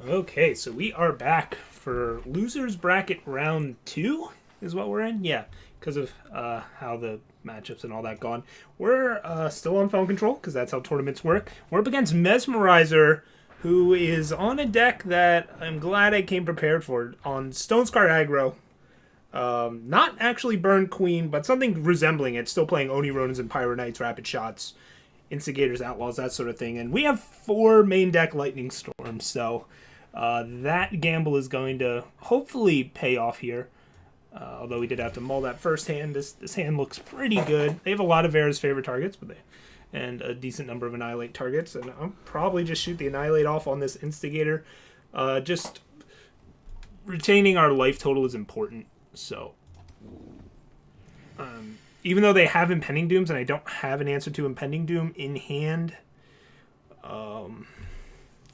Okay, so we are back for losers bracket round 2 is what we're in. Yeah, because of how the matchups and all that gone. We're still on phone control because that's how tournaments work. We're up against Mesmerizer, who is on a deck that I'm glad I came prepared for on Stone Scar aggro. Not actually Burn Queen, but something resembling it. Still playing Oni Ronins and Pyro Knights, Rapid Shots, Instigators, Outlaws, that sort of thing. And we have 4 main deck Lightning Storms, so that gamble is going to hopefully pay off here. Although we did have to mull that first hand, this hand looks pretty good. They have a lot of Vera's favorite targets, and a decent number of Annihilate targets. And I'll probably just shoot the Annihilate off on this Instigator. Just retaining our life total is important. So, even though they have Impending Dooms and I don't have an answer to Impending Doom in hand, I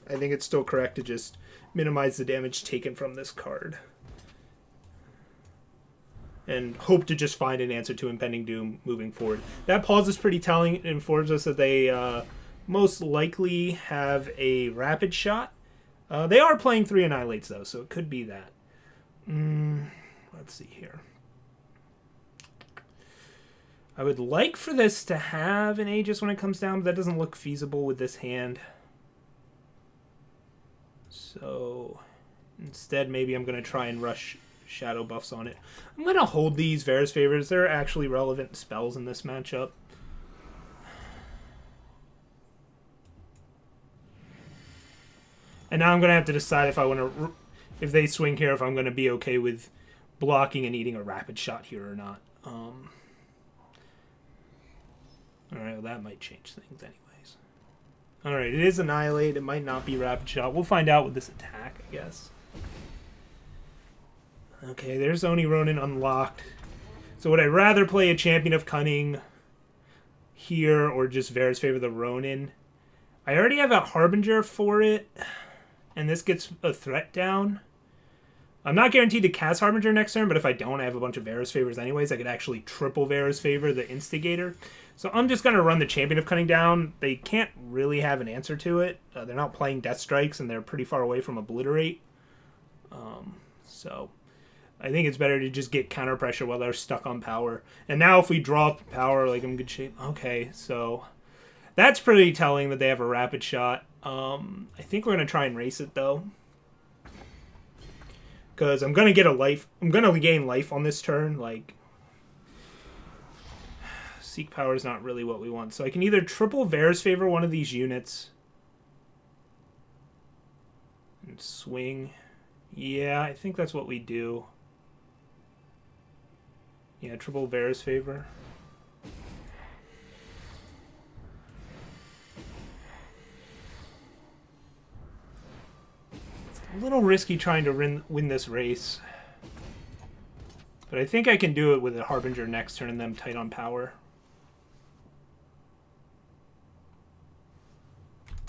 think it's still correct to just minimize the damage taken from this card. And hope to just find an answer to Impending Doom moving forward. That pause is pretty telling. It informs us that they most likely have a Rapid Shot. They are playing 3 Annihilates, though, so it could be that. Let's see here. I would like for this to have an Aegis when it comes down, but that doesn't look feasible with this hand. So instead, maybe I'm going to try and rush shadow buffs on it. I'm going to hold these Vera's Favors. They're actually relevant spells in this matchup. And now I'm going to have to decide if I want to, if they swing here, if I'm going to be okay with blocking and eating a Rapid Shot here or not. Alright, well that might change things anyways. Alright, it is Annihilate. It might not be Rapid Shot. We'll find out with this attack, I guess. Okay, there's Oni Ronin unlocked. So would I rather play a Champion of Cunning here or just Vera's Favor the Ronin? I already have a Harbinger for it, and this gets a threat down. I'm not guaranteed to cast Harbinger next turn, but if I don't, I have a bunch of Vera's Favors anyways. I could actually triple Vera's Favor the Instigator. So I'm just going to run the Champion of Cunning down. They can't really have an answer to it. They're not playing Death Strikes, and they're pretty far away from Obliterate. So I think it's better to just get counter pressure while they're stuck on power. And now if we draw power, like I'm in good shape. Okay, so that's pretty telling that they have a Rapid Shot. I think we're going to try and race it, though. Because I'm going to get a life. I'm going to gain life on this turn. Like, Seek Power is not really what we want. So I can either triple Vera's Favor one of these units. And swing. Yeah, I think that's what we do. Yeah, triple Vera's Favor. A little risky trying to win this race. But I think I can do it with a Harbinger next turn and them tight on power.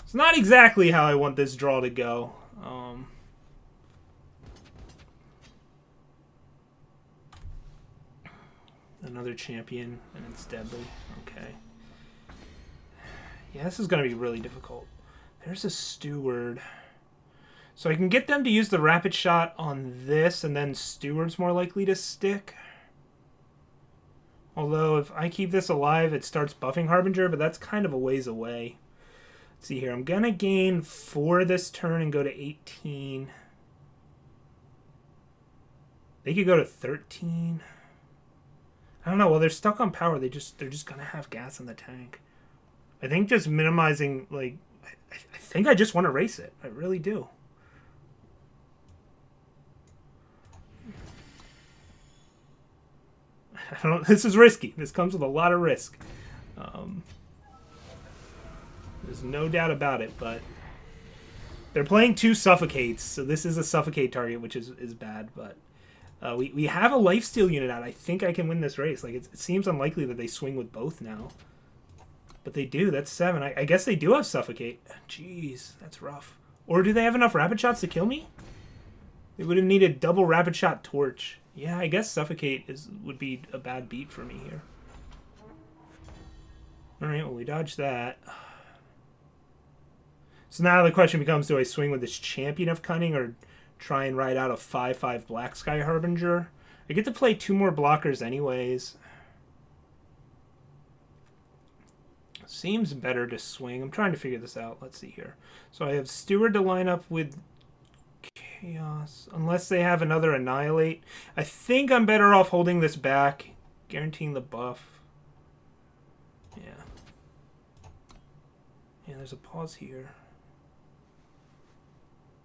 It's not exactly how I want this draw to go. Another champion, and it's deadly. Okay. Yeah, this is going to be really difficult. There's a Steward. So I can get them to use the Rapid Shot on this, and then Steward's more likely to stick. Although, if I keep this alive, it starts buffing Harbinger, but that's kind of a ways away. Let's see here. I'm going to gain 4 this turn and go to 18. They could go to 13. I don't know. Well, they're stuck on power. They're just going to have gas in the tank. I think just minimizing, like, I think I just want to race it. I really do. I don't. This is risky. This comes with a lot of risk. There's no doubt about it, but they're playing 2 Suffocates, so this is a Suffocate target, which is bad, but we have a Lifesteal unit out. I think I can win this race. Like, it seems unlikely that they swing with both now. But they do. That's 7. I guess they do have Suffocate. Jeez, that's rough. Or do they have enough Rapid Shots to kill me? They would have needed double Rapid Shot Torch. Yeah, I guess Suffocate would be a bad beat for me here. Alright, well, we dodged that. So now the question becomes, do I swing with this Champion of Cunning or try and ride out a 5/5 Black Sky Harbinger? I get to play 2 more blockers anyways. Seems better to swing. I'm trying to figure this out. Let's see here. So I have Steward to line up with Chaos. Unless they have another Annihilate. I think I'm better off holding this back. Guaranteeing the buff. Yeah. Yeah, there's a pause here.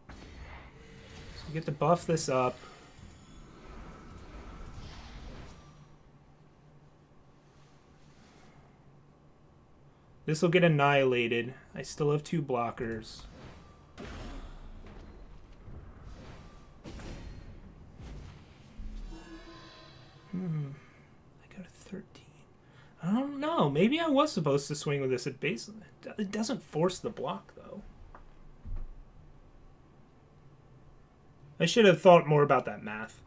So we get to buff this up. This will get annihilated. I still have 2 blockers. I got a 13. I don't know. Maybe I was supposed to swing with this at base. It doesn't force the block, though. I should have thought more about that math.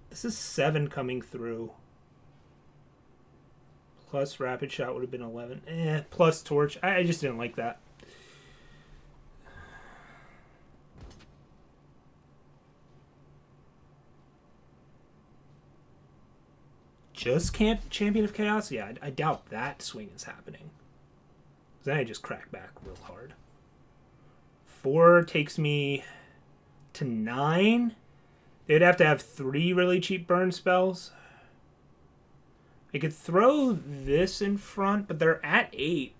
This is 7 coming through. Plus Rapid Shot would have been 11. Plus Torch. I just didn't like that. Just Champion of Chaos? Yeah, I doubt that swing is happening. Then I just crack back real hard. 4 takes me to 9. They'd have to have 3 really cheap burn spells. I could throw this in front, but they're at 8.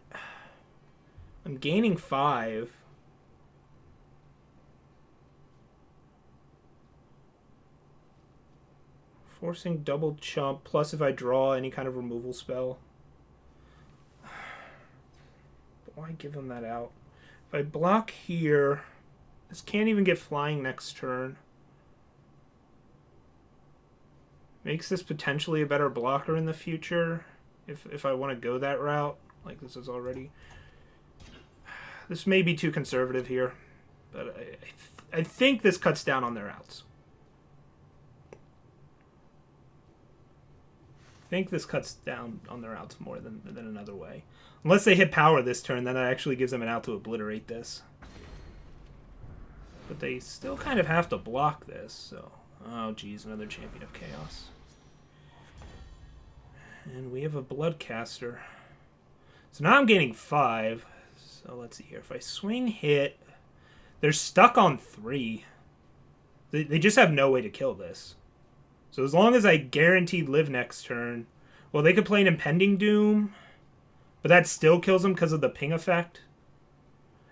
I'm gaining 5. Forcing double chump, plus if I draw any kind of removal spell. Why give him that out? If I block here, this can't even get flying next turn. Makes this potentially a better blocker in the future if I want to go that route. Like this is already... This may be too conservative here, but I think this cuts down on their outs. I think this cuts down on their outs more than another way. Unless they hit power this turn, then that actually gives them an out to obliterate this. But they still kind of have to block this, so... Oh, geez, another Champion of Chaos. And we have a Bloodcaster. So now I'm gaining 5. So let's see here. If I swing hit, they're stuck on 3. They just have no way to kill this. So as long as I guaranteed live next turn... Well, they could play an Impending Doom, but that still kills them because of the ping effect.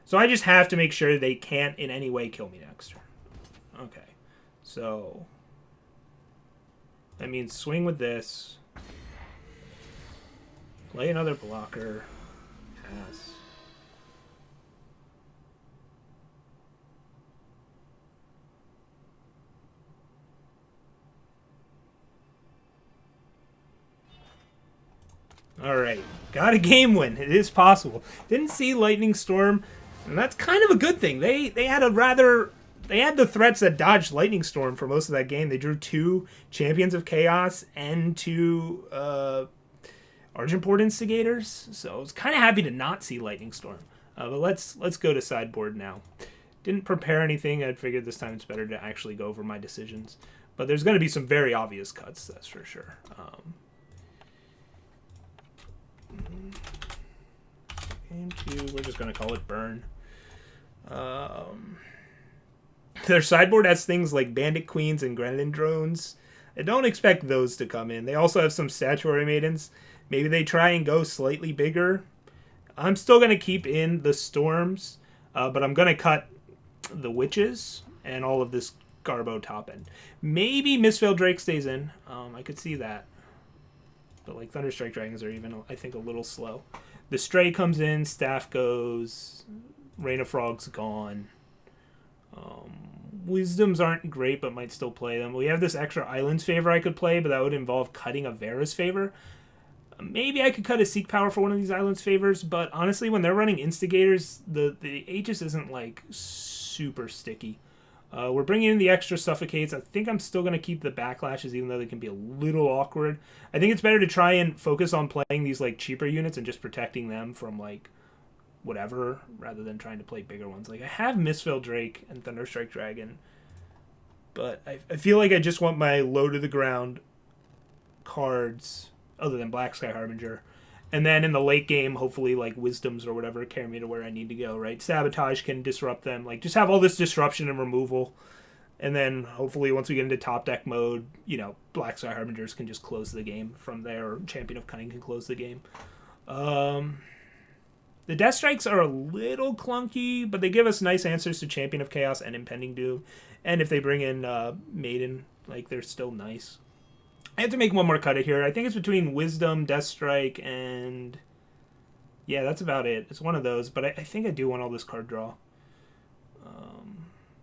So I just have to make sure they can't in any way kill me next turn. Okay. So, that means swing with this. Play another blocker. Pass. Alright. Got a game win. It is possible. Didn't see Lightning Storm, and that's kind of a good thing. They had a rather... They had the threats that dodged Lightning Storm for most of that game. They drew 2 Champions of Chaos and 2 Argenport Instigators. So I was kind of happy to not see Lightning Storm. But let's go to sideboard now. Didn't prepare anything. I figured this time it's better to actually go over my decisions. But there's going to be some very obvious cuts, that's for sure. Game 2, we're just going to call it Burn. Their sideboard has things like Bandit Queens and Grenadin Drones. I don't expect those to come in. They also have some Statuary Maidens. Maybe they try and go slightly bigger. I'm still going to keep in the Storms, but I'm going to cut the Witches and all of this Garbo top end. Maybe Mistveiled Drake stays in. I could see that. But like Thunderstrike Dragons are even, I think, a little slow. The Stray comes in, Staff goes, Rain of Frogs gone. Wisdoms aren't great, but might still play them. We have this extra Islands Favor I could play, but that would involve cutting a Vera's Favor. Maybe I could cut a Seek Power for one of these Islands Favors, but honestly, when they're running Instigators, the Aegis isn't, like, super sticky. We're bringing in the extra suffocates. I think I'm still going to keep the backlashes, even though they can be a little awkward. I think it's better to try and focus on playing these like cheaper units and just protecting them from like whatever, rather than trying to play bigger ones. Like I have Mistveil Drake and Thunderstrike Dragon, but I feel like I just want my low to the ground cards, other than Black Sky Harbinger. And then in the late game, hopefully, like, Wisdoms or whatever carry me to where I need to go, right? Sabotage can disrupt them. Like, just have all this disruption and removal. And then, hopefully, once we get into top deck mode, you know, Black Sky Harbingers can just close the game from there, or Champion of Cunning can close the game. The Death Strikes are a little clunky, but they give us nice answers to Champion of Chaos and Impending Doom. And if they bring in Maiden, like, they're still nice. I have to make one more cut here. I think it's between Wisdom, Death Strike, and... yeah, that's about it. It's one of those, but I think I do want all this card draw.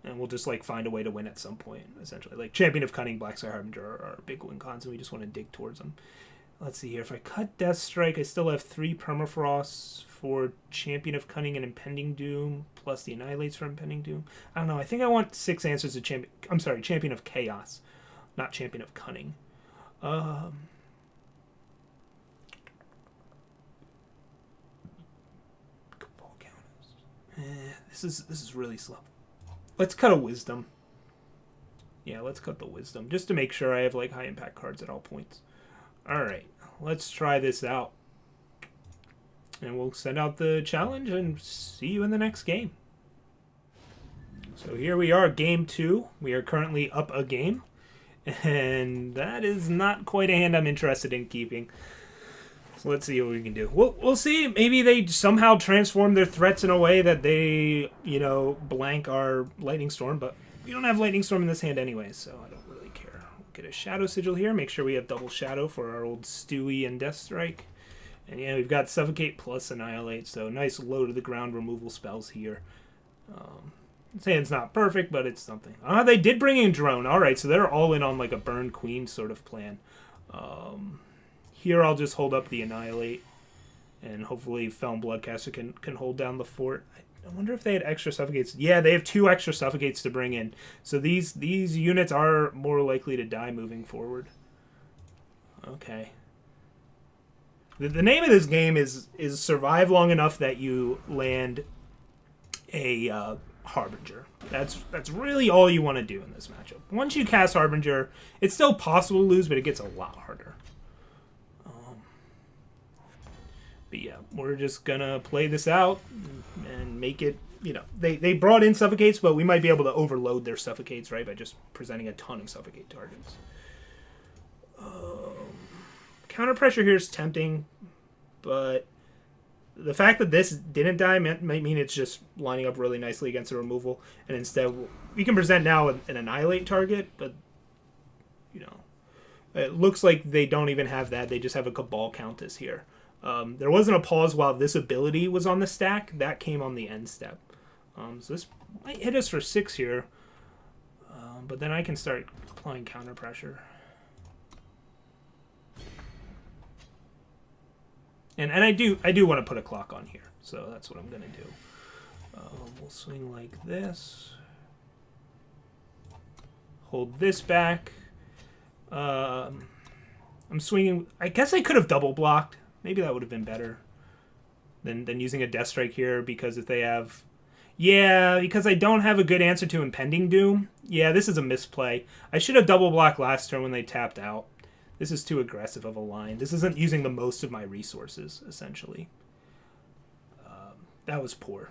And we'll just, like, find a way to win at some point, essentially. Like, Champion of Cunning, Black Sky Harbinger are big win cons, and we just want to dig towards them. Let's see here. If I cut Death Strike, I still have 3 Permafrosts for Champion of Cunning and Impending Doom, plus the Annihilates for Impending Doom. I don't know. I think I want 6 answers to Champion... I'm sorry, Champion of Chaos, not Champion of Cunning. Ball counters. This is really slow. Let's cut a Wisdom. Yeah, let's cut the Wisdom, just to make sure I have like high impact cards at all points. Alright, let's try this out. And we'll send out the challenge and see you in the next game. So here we are, game 2. We are currently up a game. And that is not quite a hand I'm interested in keeping. So let's see what we can do. We'll see. Maybe they somehow transform their threats in a way that they, you know, blank our Lightning Storm. But we don't have Lightning Storm in this hand anyway, so I don't really care. We'll get a Shadow Sigil here. Make sure we have double Shadow for our old Stewie and Death Strike. And yeah, we've got Suffocate plus Annihilate. So nice low to the ground removal spells here. Saying it's not perfect, but it's something. They did bring in Drone. All right, so they're all in on like a Burn Queen sort of plan. Here I'll just hold up the Annihilate, and hopefully Felon Bloodcaster can hold down the fort. I wonder if they had extra Suffocates. Yeah, they have 2 extra Suffocates to bring in. So these units are more likely to die moving forward. Okay. The name of this game is survive long enough that you land a... Harbinger. That's really all you want to do in this matchup. Once you cast Harbinger, it's still possible to lose, but it gets a lot harder. But yeah, we're just gonna play this out and make it, you know, they brought in Suffocates, but we might be able to overload their Suffocates, right, by just presenting a ton of Suffocate targets. Counter pressure here is tempting, but the fact that this didn't die might mean it's just lining up really nicely against the removal. And instead, we can present now an Annihilate target, but, you know, it looks like they don't even have that. They just have a Cabal Countess here. There wasn't a pause while this ability was on the stack. That came on the end step. So this might hit us for 6 here. But then I can start applying counter pressure. And I do want to put a clock on here, so that's what I'm going to do. We'll swing like this. Hold this back. I'm swinging... I guess I could have double blocked. Maybe that would have been better than using a Death Strike here, because if they have... yeah, because I don't have a good answer to Impending Doom. Yeah, this is a misplay. I should have double blocked last turn when they tapped out. This is too aggressive of a line. This isn't using the most of my resources, essentially. That was poor.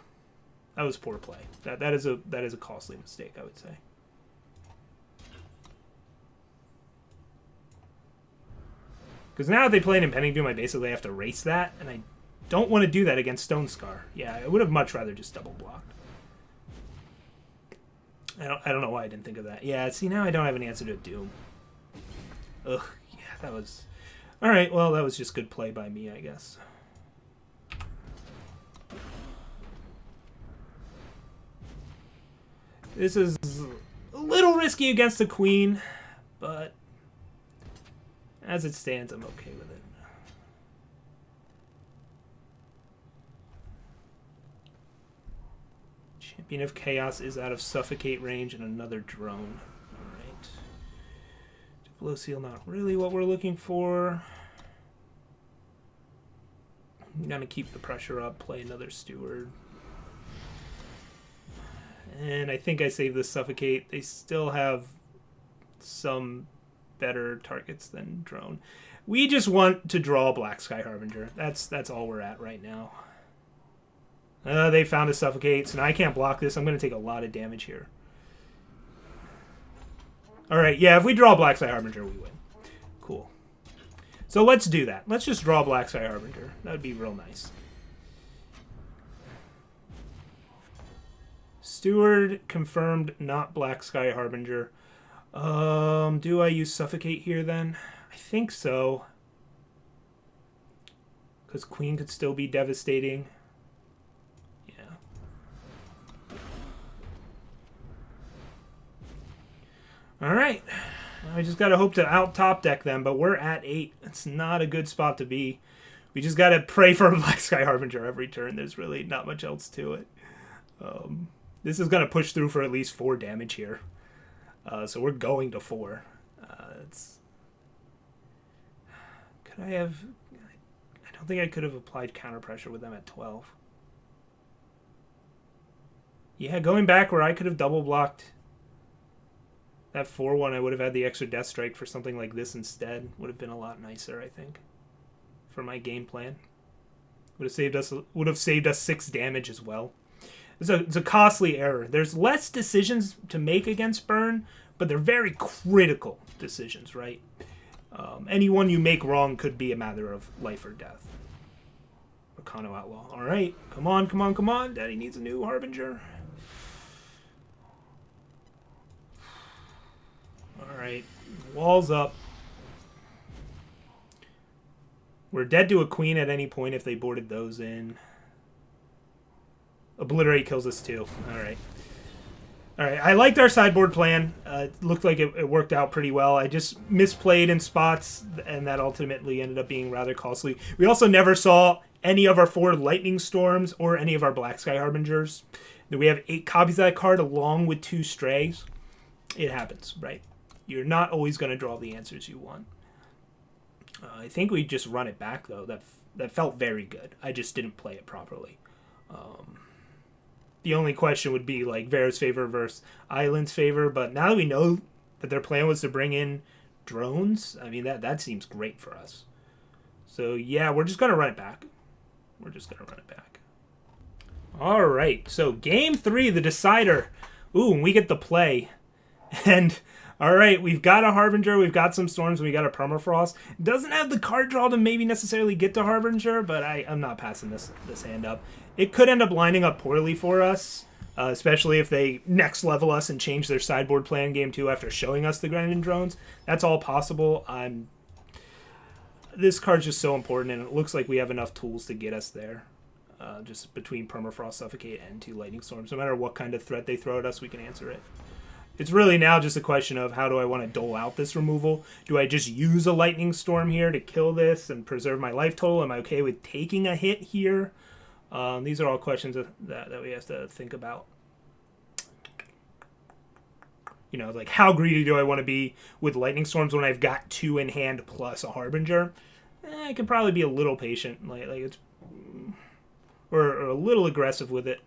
That was poor play. That is a costly mistake, I would say. Because now that they play an Impending Doom, I basically have to race that, and I don't want to do that against Stone Scar. Yeah, I would have much rather just double blocked. I don't know why I didn't think of that. Yeah, see, now I don't have an answer to Doom. Ugh. That was... alright, well, that was just good play by me, I guess. This is a little risky against the Queen, but as it stands, I'm okay with it. Champion of Chaos is out of Suffocate range and another drone. Alright. Diplo Seal, not really what we're looking for. I'm going to keep the pressure up, play another Steward. And I think I saved the Suffocate. They still have some better targets than drone. We just want to draw Black Sky Harbinger. That's all we're at right now. They found a Suffocate, so now I can't block this. I'm going to take a lot of damage here. Alright, yeah, if we draw Black Sky Harbinger, we win. Cool. So let's do that. Let's just draw Black Sky Harbinger. That would be real nice. Steward confirmed, not Black Sky Harbinger. Do I use Suffocate here then? I think so. Because Queen could still be devastating. Alright. I just got to hope to out-top deck them, but we're at 8. It's not a good spot to be. We just got to pray for a Black Sky Harbinger every turn. There's really not much else to it. This is going to push through for at least 4 damage here. So we're going to 4. Could I have... I don't think I could have applied counter pressure with them at 12. Yeah, going back where I could have double blocked that 4-1, I would have had the extra Death Strike for something like this instead. Would have been a lot nicer, I think, for my game plan. Would have saved us 6 damage as well. It's a costly error. There's less decisions to make against Burn, but they're very critical decisions, right? Any one you make wrong could be a matter of life or death. Rakano Outlaw. All right, come on, come on, come on. Daddy needs a new Harbinger. Alright, walls up. We're dead to a Queen at any point if they boarded those in. Obliterate kills us too. Alright. Alright, I liked our sideboard plan. It looked like it worked out pretty well. I just misplayed in spots, and that ultimately ended up being rather costly. We also never saw any of our 4 Lightning Storms or any of our Black Sky Harbingers. We have 8 copies of that card along with 2 Strays. It happens, right? You're not always going to draw the answers you want. I think we just run it back, though. That felt very good. I just didn't play it properly. The only question would be, like, Vera's favor versus Island's favor. But now that we know that their plan was to bring in drones, I mean, that seems great for us. So, yeah, we're just going to run it back. We're just going to run it back. All right, so Game 3, the decider. Ooh, and we get the play. And... all right, we've got a Harbinger, we've got some Storms, we got a Permafrost. Doesn't have the card draw to maybe necessarily get to Harbinger, but I'm not passing this hand up. It could end up lining up poorly for us, especially if they next level us and change their sideboard plan Game 2 after showing us the Grandin drones. That's all possible. This card's just so important, and it looks like we have enough tools to get us there. Just between Permafrost, Suffocate, and 2 Lightning Storms. No matter what kind of threat they throw at us, we can answer it. It's really now just a question of how do I want to dole out this removal? Do I just use a Lightning Storm here to kill this and preserve my life total? Am I okay with taking a hit here? These are all questions that we have to think about. You know, like how greedy do I want to be with Lightning Storms when I've got 2 in hand plus a Harbinger? I can probably be a little patient, like it's or a little aggressive with it.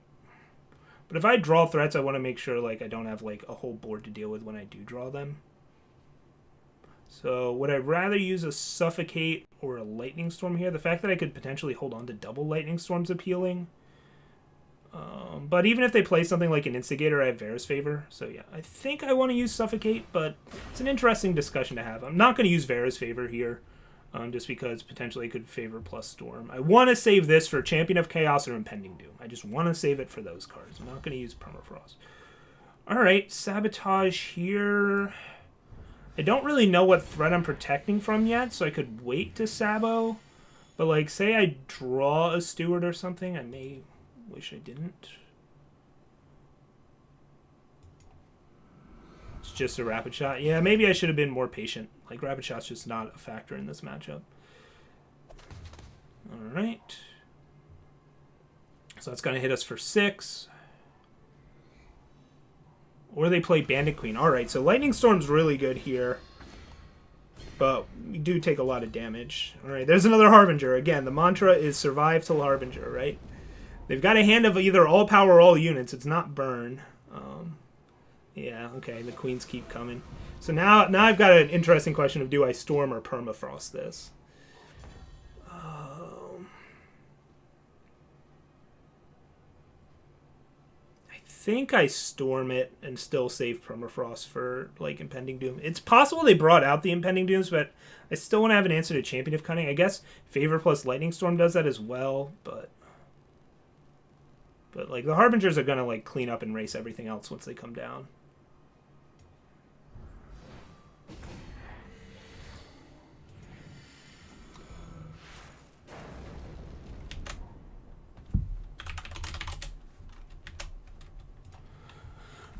But if I draw threats, I want to make sure like I don't have like a whole board to deal with when I do draw them. So would I rather use a Suffocate or a Lightning Storm here? The fact that I could potentially hold on to double Lightning Storm's appealing. But even if they play something like an Instigator, I have Vera's favor. So yeah, I think I want to use Suffocate, but it's an interesting discussion to have. I'm not going to use Vera's favor here. Just because potentially it could favor plus Storm. I want to save this for Champion of Chaos or Impending Doom. I just want to save it for those cards. I'm not going to use Permafrost. Alright, Sabotage here. I don't really know what threat I'm protecting from yet, so I could wait to Sabo. But like, say I draw a Steward or something, I may wish I didn't. It's just a Rapid Shot. Yeah, maybe I should have been more patient. Like, Rapid Shot's just not a factor in this matchup. Alright. So that's going to hit us for 6. Or they play Bandit Queen. Alright, so Lightning Storm's really good here. But we do take a lot of damage. Alright, there's another Harbinger. Again, the mantra is survive till Harbinger, right? They've got a hand of either all power or all units. It's not burn. Yeah, okay, the queens keep coming. So now I've got an interesting question of do I storm or permafrost this? I think I storm it and still save permafrost for like Impending Doom. It's possible they brought out the Impending Dooms, but I still want to have an answer to Champion of Cunning. I guess Favor plus Lightning Storm does that as well, but like the Harbingers are gonna like clean up and race everything else once they come down.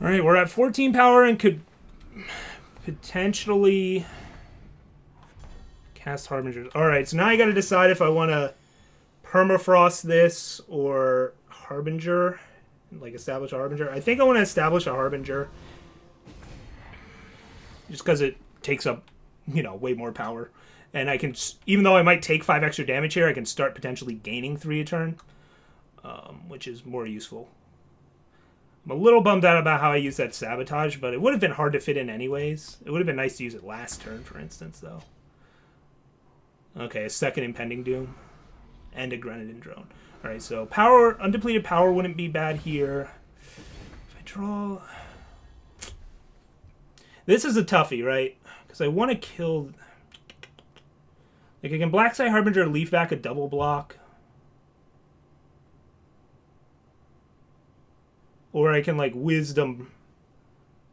Alright, we're at 14 power and could potentially cast Harbingers. Alright, so now I gotta decide if I want to permafrost this or Harbinger. Like establish a Harbinger. I think I want to establish a Harbinger. Just because it takes up, you know, way more power. And I can, even though I might take 5 extra damage here, I can start potentially gaining 3 a turn. Which is more useful. I'm a little bummed out about how I used that Sabotage, but it would have been hard to fit in anyways. It would have been nice to use it last turn, for instance, though. Okay, a second Impending Doom. And a Grenadin Drone. Alright, so power, undepleted power wouldn't be bad here. If I draw... This is a toughie, right? Because I want to kill... Like, I can Blackside Harbinger, leaf back a double block. Or I can, like, Wisdom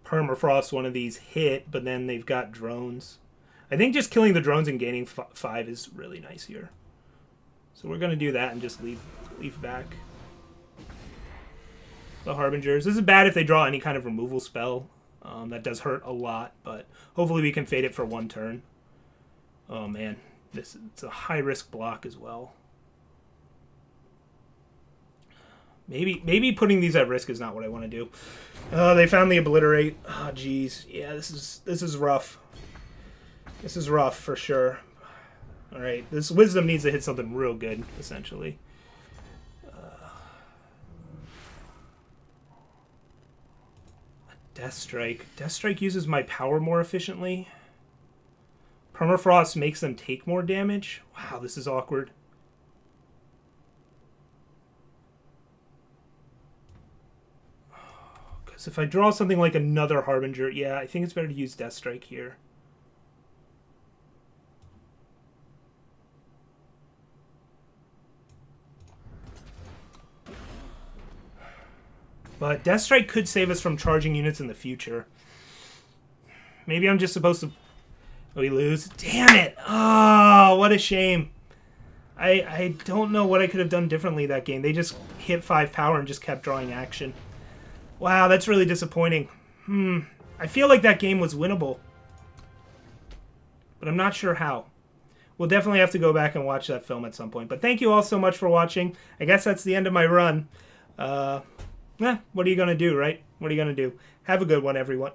Permafrost one of these hit, but then they've got drones. I think just killing the drones and gaining 5 is really nice here. So we're going to do that and just leave back the Harbingers. This is bad if they draw any kind of removal spell. That does hurt a lot, but hopefully we can fade it for 1 turn. Oh, man. It's a high-risk block as well. Maybe putting these at risk is not what I want to do. They found the Obliterate. Oh, jeez. Yeah, this is rough. This is rough for sure. All right, this Wisdom needs to hit something real good, essentially. Death Strike. Death Strike uses my power more efficiently. Permafrost makes them take more damage. Wow, this is awkward. Because if I draw something like another Harbinger, yeah, I think it's better to use Death Strike here. But Death Strike could save us from charging units in the future. Maybe I'm just supposed to... Oh, we lose? Damn it! Oh, what a shame. I don't know what I could have done differently that game. They just hit 5 power and just kept drawing action. Wow, that's really disappointing. I feel like that game was winnable. But I'm not sure how. We'll definitely have to go back and watch that film at some point. But thank you all so much for watching. I guess that's the end of my run. What are you going to do, right? What are you going to do? Have a good one, everyone.